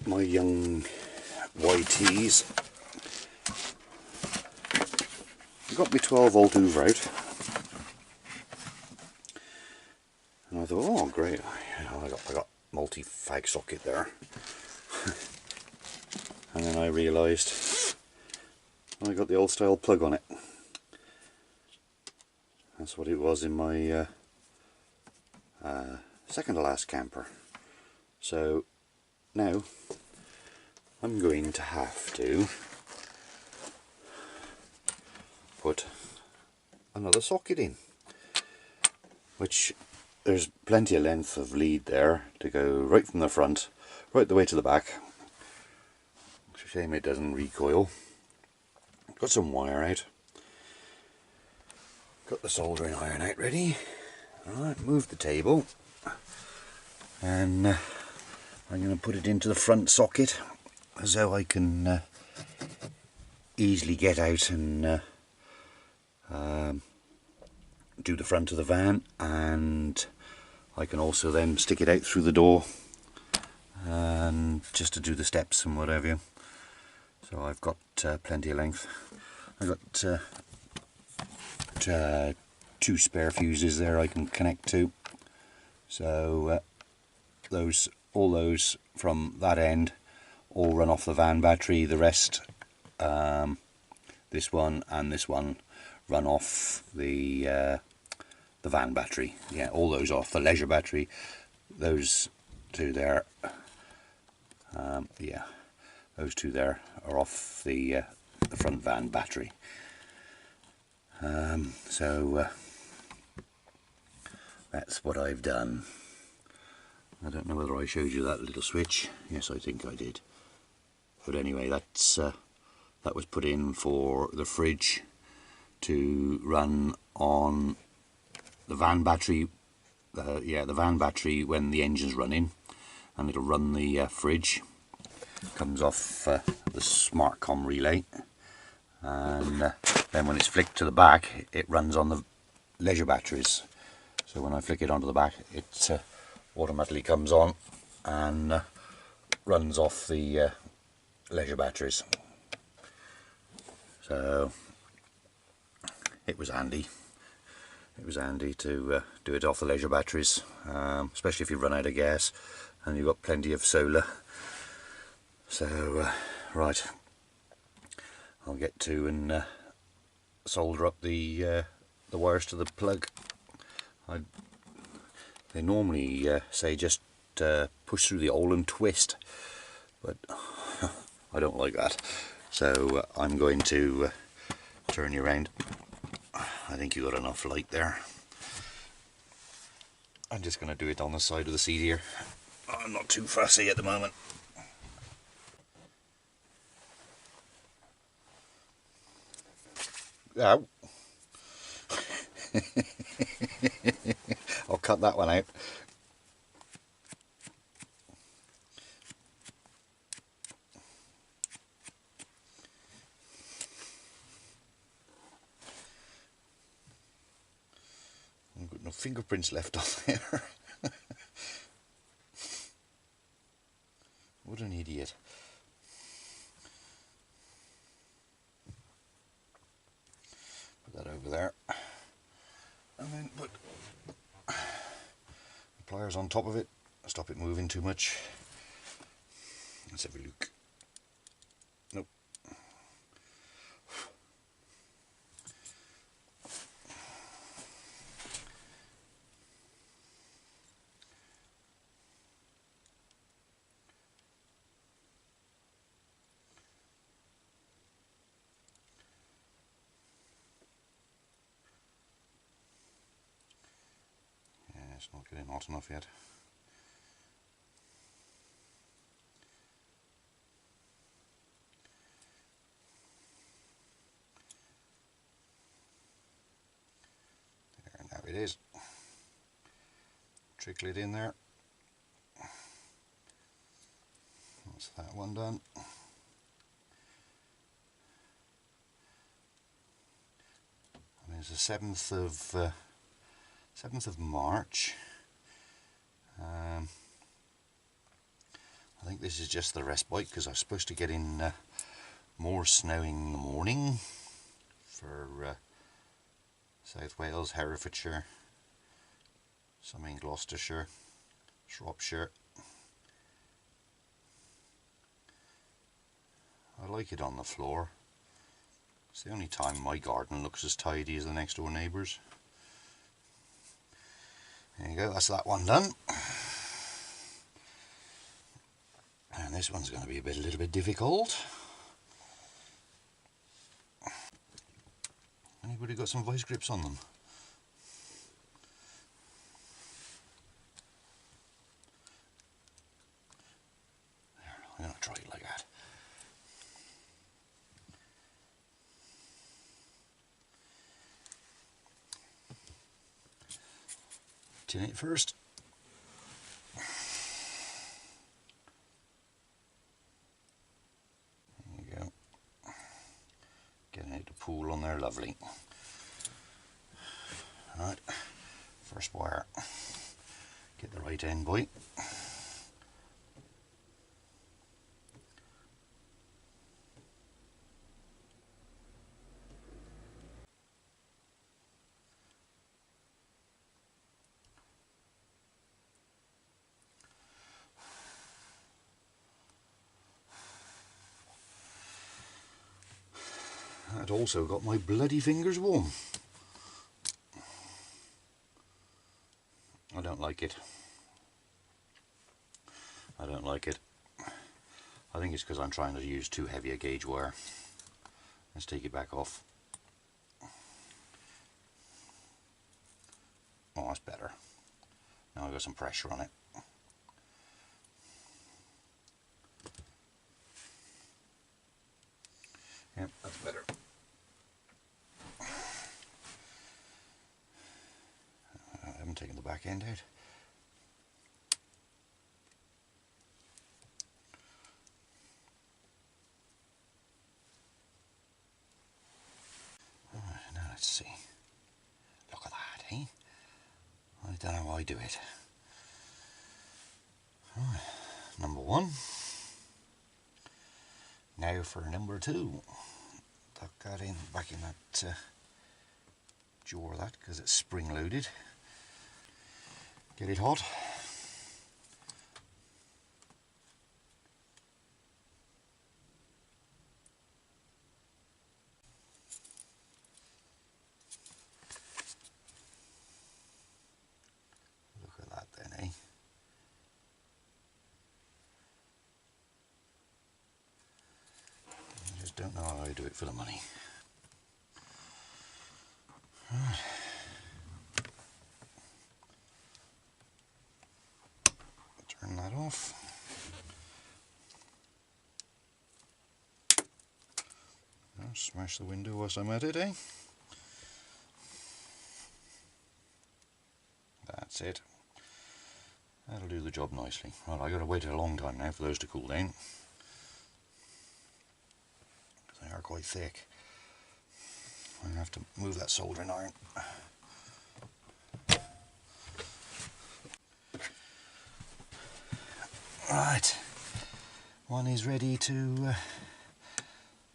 out my young YTs. I got my 12 volt Hoover out, and I thought, oh great, I got multi-fag socket there. And then I realised I got the old style plug on it. That's what it was in my second to last camper. So now I'm going to have to put another socket in, which there's plenty of length of lead there to go right from the front right the way to the back. It's a shame it doesn't recoil. Got some wire out, got the soldering iron out ready. Alright, move the table, and I'm going to put it into the front socket so I can easily get out and do the front of the van, and I can also then stick it out through the door and just to do the steps and whatever. So I've got plenty of length. I've got 2 spare fuses there I can connect to, so all those from that end all run off the van battery. The rest, this one and this one, run off the van battery. Yeah, all those off the leisure battery. Those 2 there, yeah, those 2 there are off the front van battery. So that's what I've done. I don't know whether I showed you that little switch. Yes, I think I did. But anyway, that's that was put in for the fridge to run on the van battery. Yeah, the van battery when the engine's running, and it'll run the fridge. Comes off the SmartCom relay, and then when it's flicked to the back, it runs on the leisure batteries. So when I flick it onto the back, it automatically comes on and runs off the leisure batteries. So it was handy. It was handy to do it off the leisure batteries, especially if you run out of gas and you've got plenty of solar. So right, I'll get to and solder up the wires to the plug. They normally say just push through the hole and twist, but I don't like that. So I'm going to turn you around. I think you got enough light there. I'm just going to do it on the side of the seat here. I'm not too fussy at the moment. Ow. I'll cut that one out. I've got no fingerprints left on there. What an idiot. Put that over there, and then put the pliers on top of it, stop it moving too much. Let's have a look. Nope. It's not getting hot enough yet. There, now it is. Trickle it in there. That's that one done. And it's the 7th of March. I think this is just the respite because I was supposed to get in more snow in the morning for South Wales, Herefordshire, some in Gloucestershire, Shropshire. I like it on the floor. It's the only time my garden looks as tidy as the next door neighbours. There you go, that's that one done. And this one's going to be a little bit difficult. Anybody got some vice grips on them? There, I'm going to try it like that. Tin it first. There you go. Getting it to pool on there, lovely. Right, first wire. Get the right end, boy. That also got my bloody fingers warm. I don't like it. I don't like it. I think it's because I'm trying to use too heavy a gauge wire. Let's take it back off. Oh, that's better. Now I've got some pressure on it. Yep, that's better. I haven't taken the back end out. Alright, now let's see. Look at that, eh? I don't know how I do it. Right, number one. Now for number two. Tuck that in, back in that drawer, that, because it's spring loaded. Get it hot. Look at that then, eh? I just don't know how I do it for the money. Right. Turn that off. Now smash the window whilst I'm at it, eh? That's it. That'll do the job nicely. Well, I've got to wait a long time now for those to cool down. They are quite thick. I'm going to have to move that soldering iron. Right, one is ready to,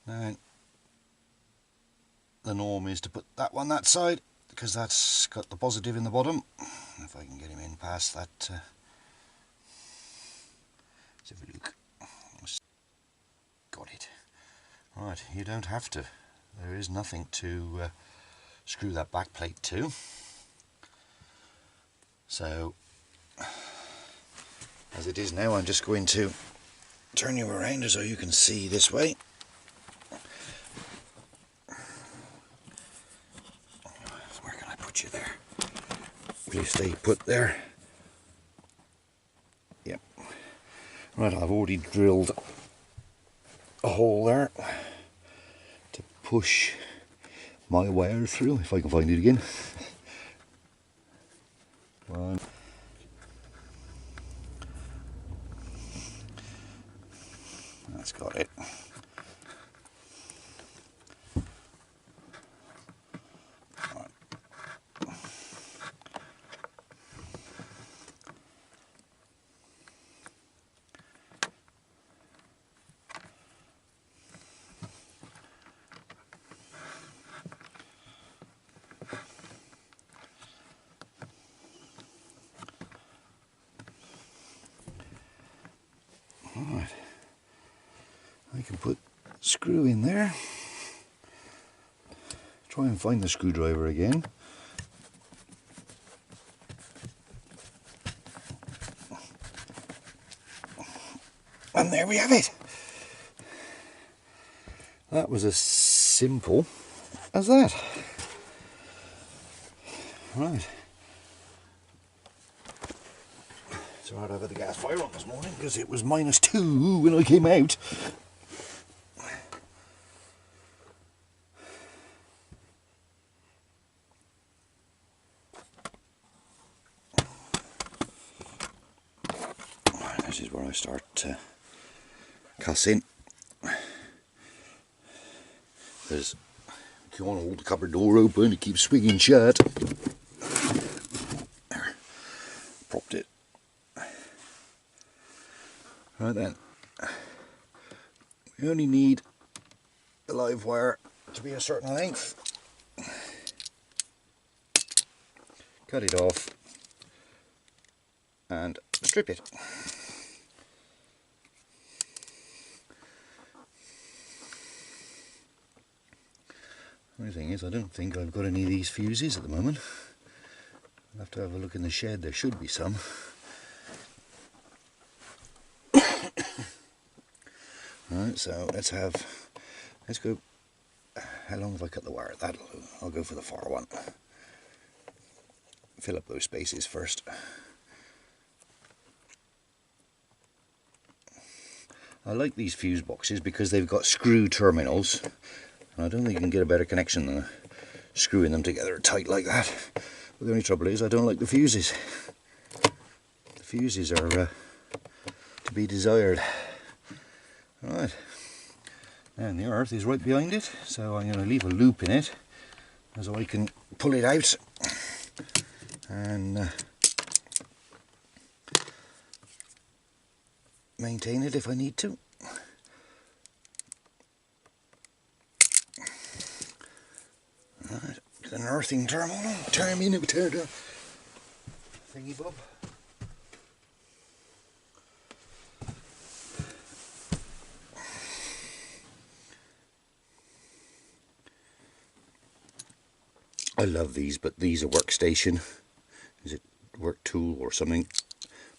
now the norm is to put that one that side because that's got the positive in the bottom. If I can get him in past that, let's have a look. Got it. Right, you don't have to. There is nothing to screw that back plate to. So, as it is now, I'm just going to turn you around so you can see this way. Where can I put you there? Will you stay put there? Yep. Right, I've already drilled a hole there to push my wire through, if I can find it again. One. That's got it. Right. Right. I can put screw in there. Try and find the screwdriver again. And there we have it. That was as simple as that. Right. So I'd have the gas fire on this morning because it was -2 when I came out. This is where I start cussing. There's, if you want to hold the cupboard door open, it keeps swinging shut. There. Propped it. Right then. We only need the live wire to be a certain length. Cut it off and strip it. The only thing is, I don't think I've got any of these fuses at the moment. I'll have to have a look in the shed, there should be some. Right, so let's go, how long have I cut the wire? That'll do. I'll go for the far one. Fill up those spaces first. I like these fuse boxes because they've got screw terminals. I don't think you can get a better connection than screwing them together tight like that. But the only trouble is I don't like the fuses. The fuses are to be desired. Right, and the earth is right behind it, so I'm going to leave a loop in it so I can pull it out and maintain it if I need to. Right, an earthing terminal, thingy bob. I love these, but these are workstation. Is it work tool or something?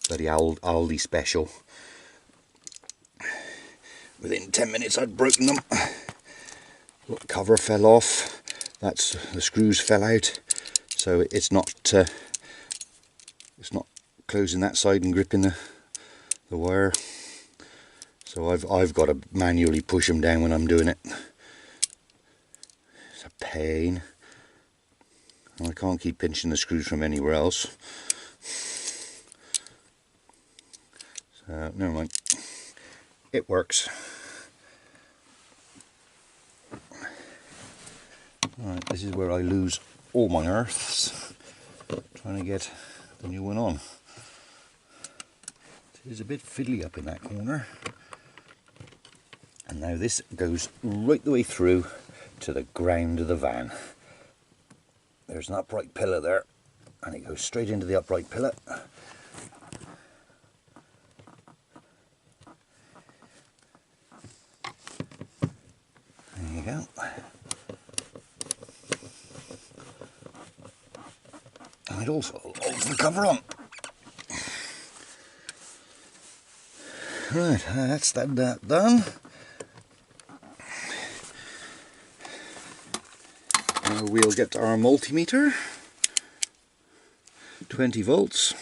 Bloody Aldi special. Within 10 minutes I'd broken them. Look, cover fell off. That's the screws fell out, so it's not closing that side and gripping the wire. So I've got to manually push them down when I'm doing it. It's a pain. I can't keep pinching the screws from anywhere else. So never mind. It works. Right, this is where I lose all my earths, trying to get the new one on. It's a bit fiddly up in that corner. And now this goes right the way through to the ground of the van. There's an upright pillar there, and it goes straight into the upright pillar. There you go. And it also holds the cover on. Right, that's that done. Now we'll get our multimeter. 20 volts.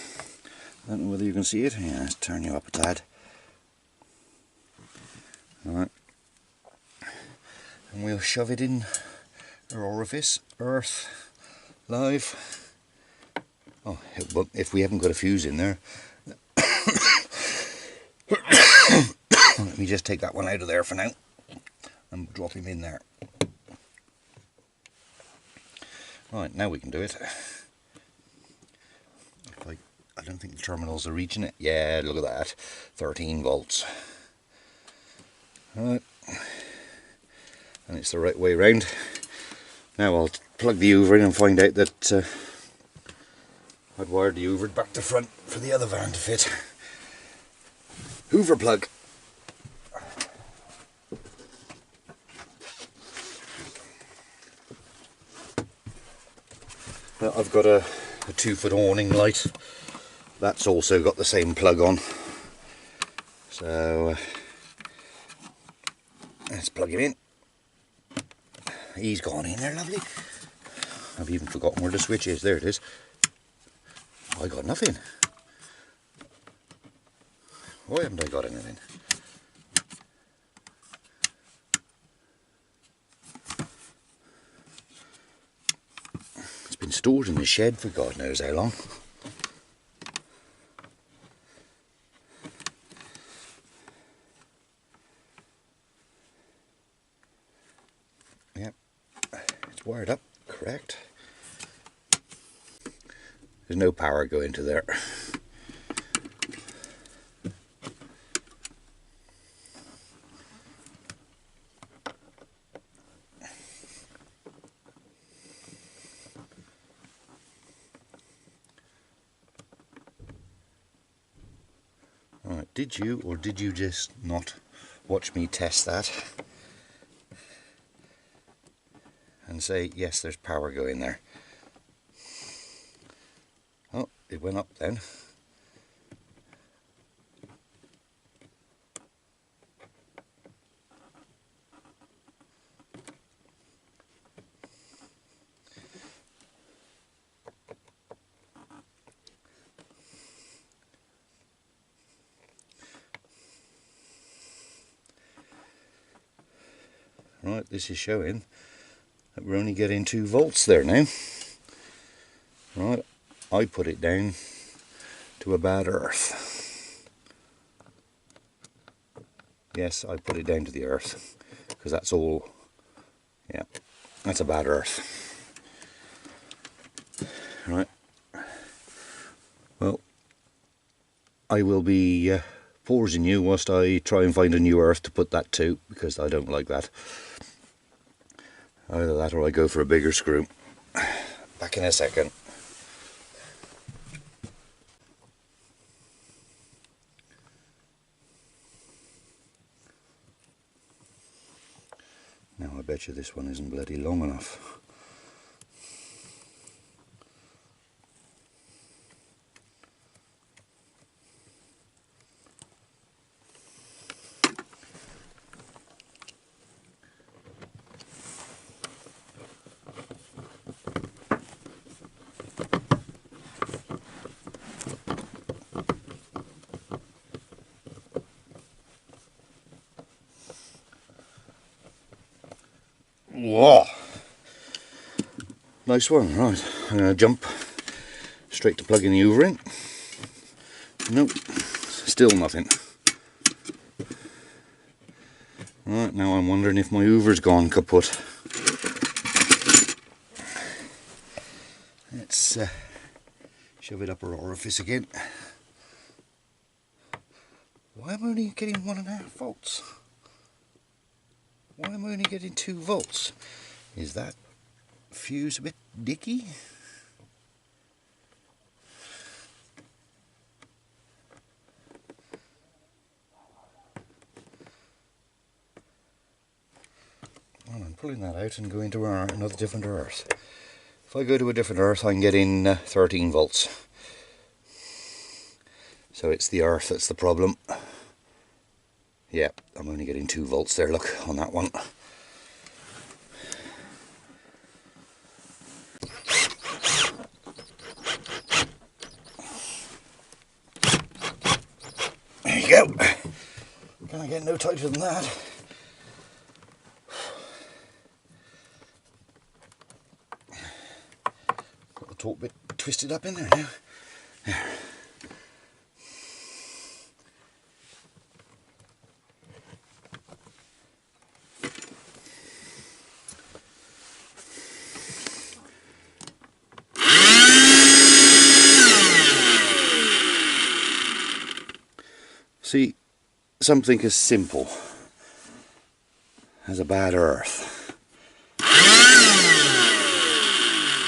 I don't know whether you can see it. Yeah, let's turn you up a tad. Alright. And we'll shove it in our orifice, earth, live. Oh, but if we haven't got a fuse in there, let me just take that one out of there for now and drop him in there. Right, now we can do it. I don't think the terminals are reaching it. Yeah, look at that. 13 volts. Right. And it's the right way round. Now I'll plug the Hoover in and find out that I'd wired the Hoover back to front for the other van to fit. Hoover plug. I've got a 2-foot awning light. That's also got the same plug on. So let's plug him in. He's gone in there, lovely. I've even forgotten where the switch is. There it is. I got nothing. Why haven't I got anything? It's been stored in the shed for God knows how long. Yep, it's wired up, correct. There's no power going to there. Right, did you or did you just not watch me test that and say yes, there's power going there? Oh, it went up then. Right, this is showing that we're only getting 2 volts there now. Right, I put it down to a bad earth. Yes, I put it down to the earth because that's all. Yeah, that's a bad earth. Right. Well, I will be pausing you whilst I try and find a new earth to put that to, because I don't like that. Either that or I go for a bigger screw. Back in a second. Now I bet you this one isn't bloody long enough. Whoa! Nice one, right. I'm going to jump straight to plugging the Hoover in. Nope, still nothing. Right, now I'm wondering if my Hoover's gone kaput. Let's shove it up our orifice again. Why am I only getting 1.5 volts? Why am I only getting 2 volts? Is that fuse a bit dicky? Well, I'm pulling that out and going to another different earth. If I go to a different earth, I'm getting 13 volts. So it's the earth that's the problem. Yeah, I'm only getting 2 volts there, look, on that one. There you go. Can't get no tighter than that. Got the torque bit twisted up in there now. There. See, something as simple as a bad earth.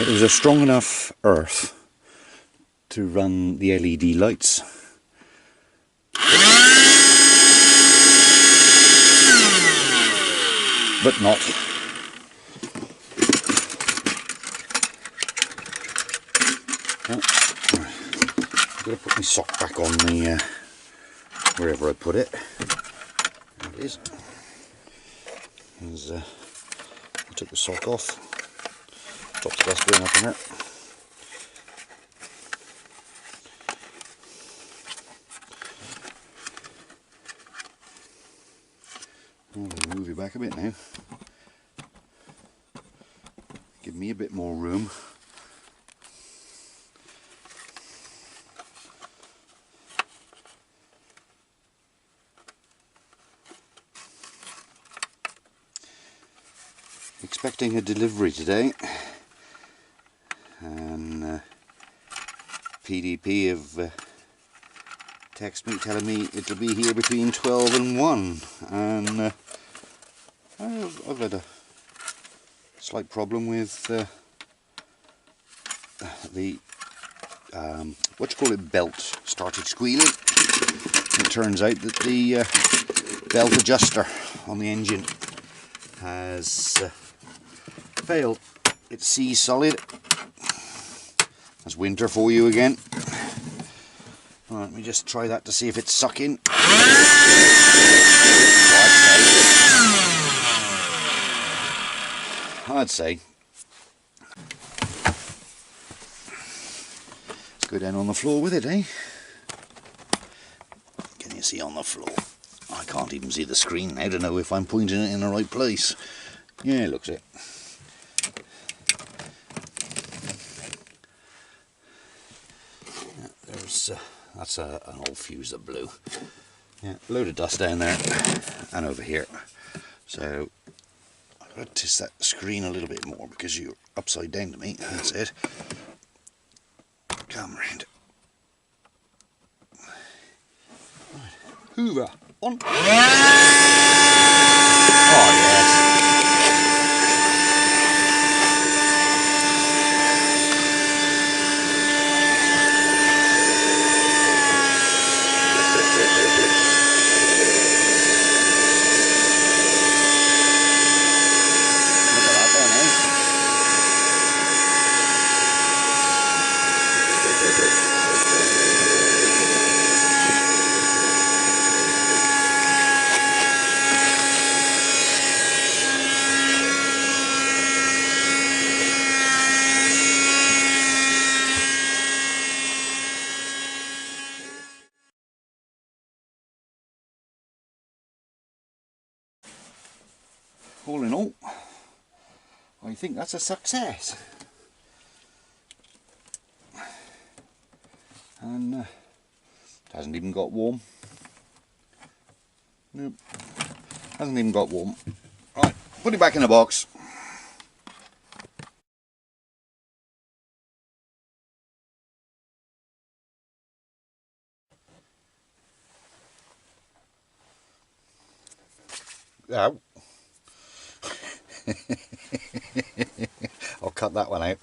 It was a strong enough earth to run the LED lights. But not. going to put my sock back on the wherever I put it. There it is. I took the sock off. Dropped the dustbin up in it. I'll move it back a bit now. Give me a bit more room. Expecting a delivery today, and PDP have texted me telling me it'll be here between 12 and 1, and I've had a slight problem with the belt started squealing. It turns out that the belt adjuster on the engine has failed. It's sea solid. That's winter for you again. Right, let me just try that to see if it's sucking. I'd say. Let's go down on the floor with it, eh? Can you see on the floor? I can't even see the screen now to know if I'm pointing it in the right place. Yeah, it looks it. Yeah, there's that's an old fuse that blew. Yeah, a load of dust down there and over here. So I've got to twist that screen a little bit more because you're upside down to me. That's it. Come round. Right. Hoover on. Oh yes. All in all, I think that's a success. And it hasn't even got warm. Nope, hasn't even got warm. Right, put it back in the box. Ow. I'll cut that one out.